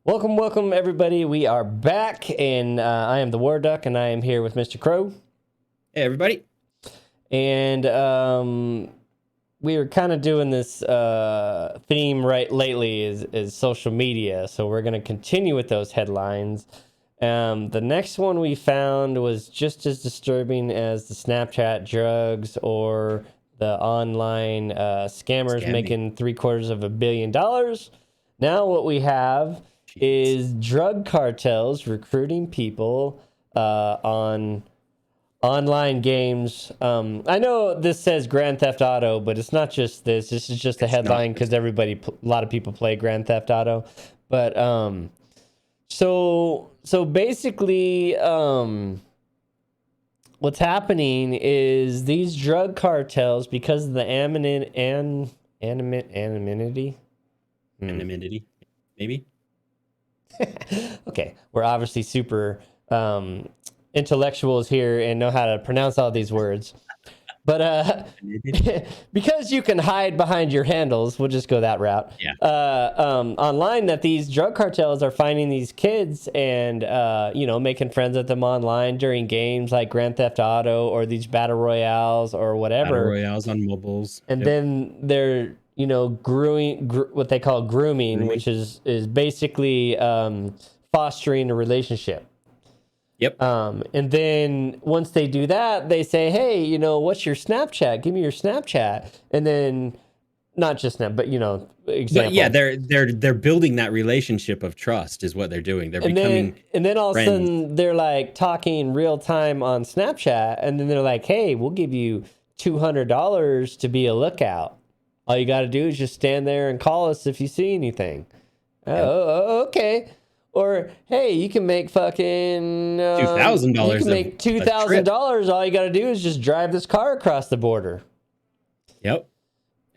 Welcome, everybody. We are back, and I am the War Duck, and I am here with Mr. Crow. Hey, everybody. And we were kind of doing this theme lately is social media, so we're going to continue with those headlines. The next one we found was just as disturbing as the Snapchat drugs or the online scammers making $750 million. Now what we have is drug cartels recruiting people on online games. I know this says Grand Theft Auto, but it's not just this. This is just a headline because a lot of people play Grand Theft Auto. But so basically, what's happening is these drug cartels, because of the anonymity, maybe. Okay, we're obviously super intellectuals here and know how to pronounce all these words. But because you can hide behind your handles, we'll just go that route. Yeah. Online, that these drug cartels are finding these kids and making friends with them online during games like Grand Theft Auto or these battle royales or whatever. Battle royales on mobiles. And then they're what they call grooming, which is basically fostering a relationship. Yep. And then once they do that, they say, hey, what's your Snapchat? Give me your Snapchat. And then not just Snap, but example. But yeah, they're building that relationship of trust is what they're doing. They're becoming and then all friends. of a sudden they're like talking real time on Snapchat, and then they're like, hey, we'll give you $200 to be a lookout. All you got to do is just stand there and call us if you see anything. Oh, okay. Or, hey, you can make fucking $2,000. You can make $2,000. All you got to do is just drive this car across the border. Yep.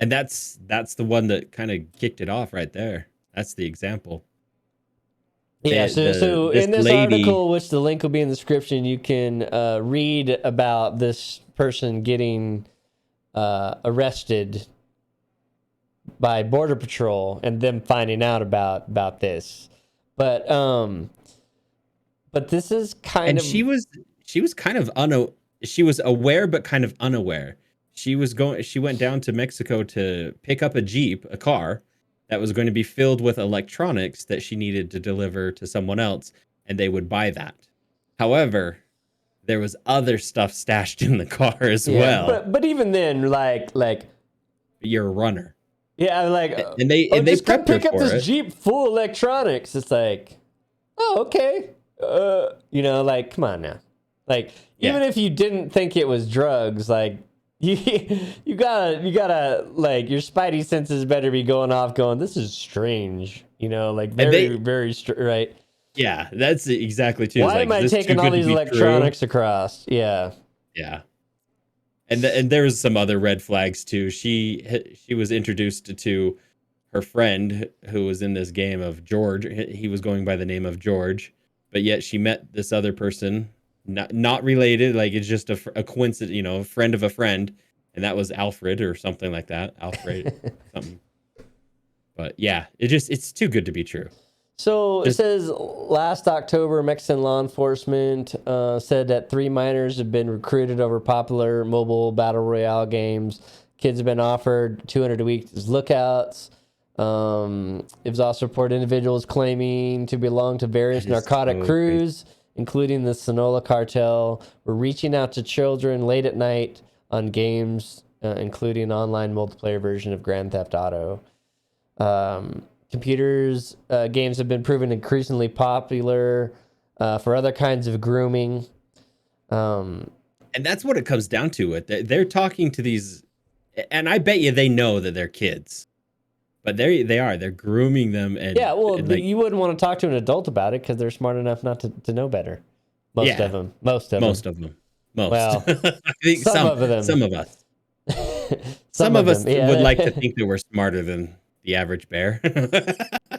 And that's the one that kind of kicked it off right there. That's the example. Yeah, so in this article, which the link will be in the description, you can read about this person getting arrested by Border Patrol and them finding out about this. But this is kind of... she was kind of she was aware but kind of unaware. She went down to Mexico to pick up a car that was going to be filled with electronics that she needed to deliver to someone else, and they would buy that. However, there was other stuff stashed in the car as well. But even then, like you're a runner. Yeah, like, and they just prepped pick up this it. Jeep full of electronics. It's like, oh, okay. Like, come on now. Like, even if you didn't think it was drugs, like, you gotta, like, your spidey senses better be going off going, this is strange. Like, very right? Yeah, that's exactly too. Why am I taking all these electronics across? Yeah. Yeah. And there was some other red flags too. She was introduced to her friend who was in this game of George. He was going by the name of George, but yet she met this other person, not related. Like, it's just a coincidence, a friend of a friend, and that was Alfred or something like that. Alfred something. But yeah, it's too good to be true. So it says last October, Mexican law enforcement said that 3 minors have been recruited over popular mobile battle royale games. Kids have been offered $200 a week as lookouts. It was also reported individuals claiming to belong to various narcotic crews, including the Sinaloa Cartel, were reaching out to children late at night on games, including an online multiplayer version of Grand Theft Auto. Computers games have been proven increasingly popular for other kinds of grooming. And that's what it comes down to. They're talking to these, and I bet you they know that they're kids, but they're grooming them. And yeah, well, you wouldn't want to talk to an adult about it because they're smart enough not to know better. Most of them. Most. Well, I think some of us. Some of us would like to think that we're smarter than the average bear.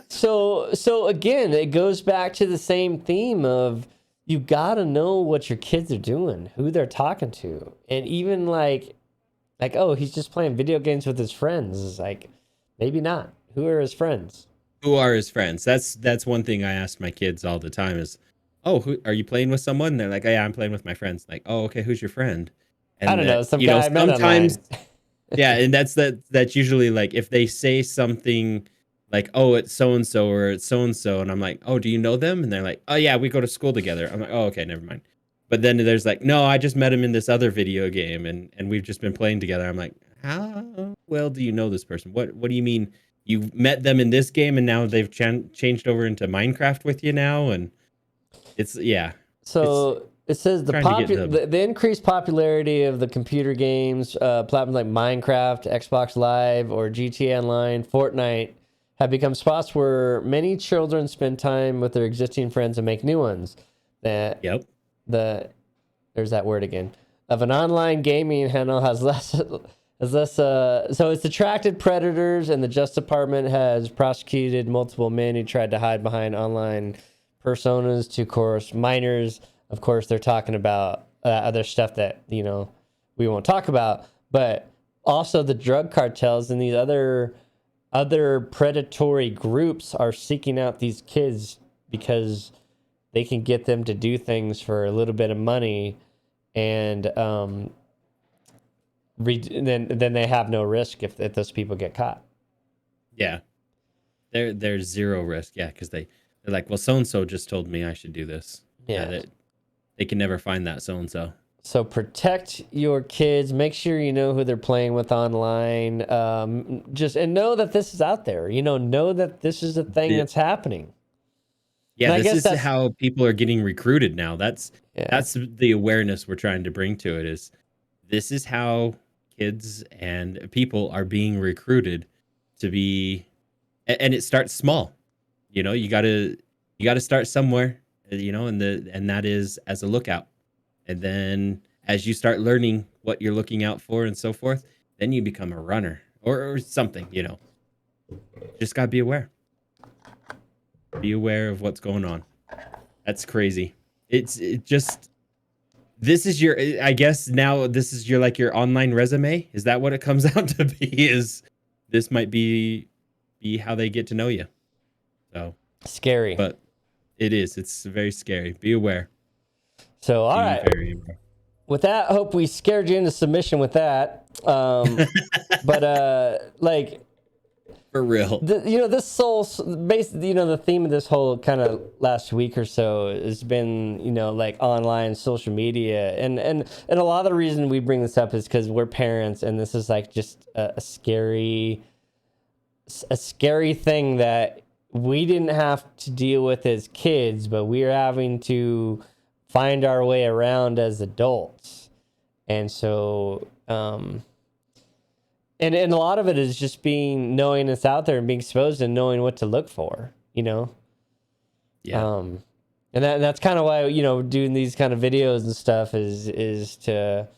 So again, it goes back to the same theme of you got to know what your kids are doing, who they're talking to. And even like, oh, he's just playing video games with his friends. It's like, maybe not. Who are his friends? Who are his friends? That's one thing I ask my kids all the time is, "Oh, who are you playing with someone?" And they're like, "Oh, yeah, I'm playing with my friends." Like, "Oh, okay, who's your friend?" I And don't know, that, some guy I met sometimes, online. yeah, and that's usually like if they say something like, "Oh, it's so and so," or "It's so and so," and I'm like, "Oh, do you know them?" And they're like, "Oh yeah, we go to school together." I'm like, "Oh, okay, never mind." But then there's like, "No, I just met him in this other video game, and we've just been playing together." I'm like, "How well do you know this person? What do you mean you met them in this game and now they've changed over into Minecraft with you now?" And it's yeah, it's So it says trying to get the the increased popularity of the computer games, platforms like Minecraft, Xbox Live, or GTA Online, Fortnite, have become spots where many children spend time with their existing friends and make new ones. That yep, the there's that word again of an online gaming handle has less so it's attracted predators, and the Justice Department has prosecuted multiple men who tried to hide behind online personas to coerce minors. Of course, they're talking about other stuff that we won't talk about, but also the drug cartels and these other predatory groups are seeking out these kids because they can get them to do things for a little bit of money, and then they have no risk if those people get caught. yeah. There's zero risk, yeah, because they're like, well, so and so just told me I should do this. Yeah, Yeah. they can never find that so and so. So protect your kids. Make sure you know who they're playing with online. Just and know that this is out there. Know that this is a thing that's happening. Yeah, And I this guess is that's how people are getting recruited now. yeah, That's the awareness we're trying to bring to it is this is how kids and people are being recruited to be and it starts small. You got to start somewhere, and that is as a lookout. And then as you start learning what you're looking out for and so forth, then you become a runner or something. Just got to be aware. Be aware of what's going on. That's crazy. It just this is your I guess now this is your like your online resume. Is that what it comes out to be? Is this might be how they get to know you. So, scary. but it is. It's very scary. Be aware. So all Be right. very aware. With that, I hope we scared you into submission with that. But like For real. this soul based, the theme of this whole kind of last week or so has been, like online social media. And a lot of the reason we bring this up is because we're parents, and this is like just a scary thing that we didn't have to deal with as kids, but we're having to find our way around as adults. And so, and a lot of it is just knowing it's out there and being exposed and knowing what to look for, Yeah. And that's kind of why, doing these kind of videos and stuff is to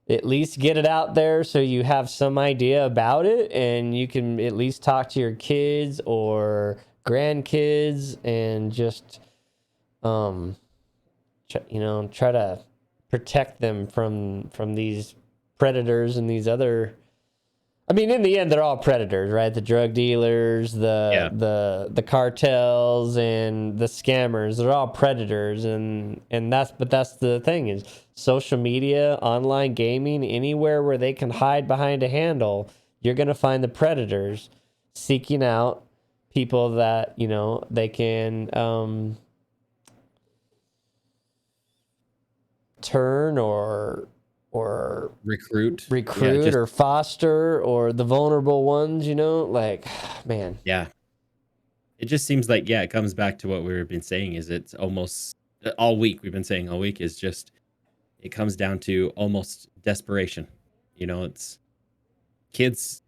at least get it out there so you have some idea about it, and you can at least talk to your kids or grandkids and just, try to protect them from these predators and these other. I mean, in the end, they're all predators, right? The drug dealers, Yeah. the cartels, and the scammers. They're all predators, and that's the thing is social media, online gaming, anywhere where they can hide behind a handle, you're gonna find the predators seeking out people that they can turn or Recruit. Yeah, just or foster, or the vulnerable ones, like, man. yeah. It just seems like it comes back to what we've been saying is it's almost all week we've been saying all week is just it comes down to almost desperation. It's kids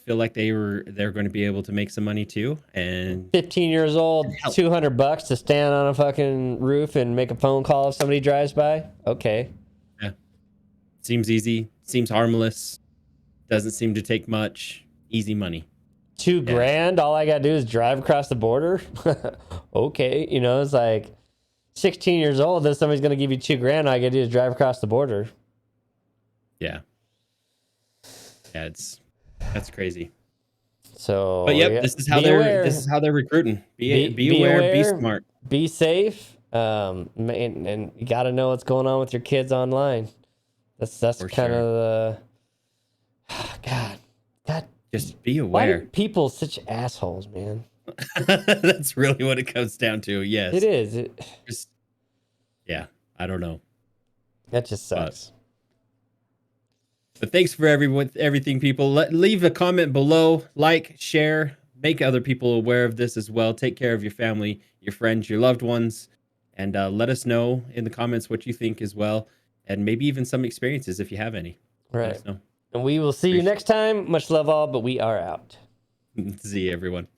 feel like they're going to be able to make some money too and 15 years old, help. $200 to stand on a fucking roof and make a phone call if somebody drives by. Okay. Yeah. Seems easy, seems harmless, doesn't seem to take much, easy money. $2 Yeah. grand, all I gotta do is drive across the border. Okay, it's like 16 years old, then somebody's gonna give you $2 grand, all I gotta do is drive across the border. Yeah. That's crazy. So, But yep, yeah, this is how be aware. this is how they're recruiting. Be aware, be smart. Be safe. And you got to know what's going on with your kids online. That's For kind sure. of the God. Just be Why aware. are people such assholes, man? That's really what it comes down to. Yes. It is. Just, yeah, I don't know. That just sucks. But thanks for everything, people. Leave a comment below, like, share, make other people aware of this as well. Take care of your family, your friends, your loved ones, and let us know in the comments what you think as well, and maybe even some experiences if you have any. Right. Let us know. And we will see you next time. Much love all, but we are out. See you, everyone.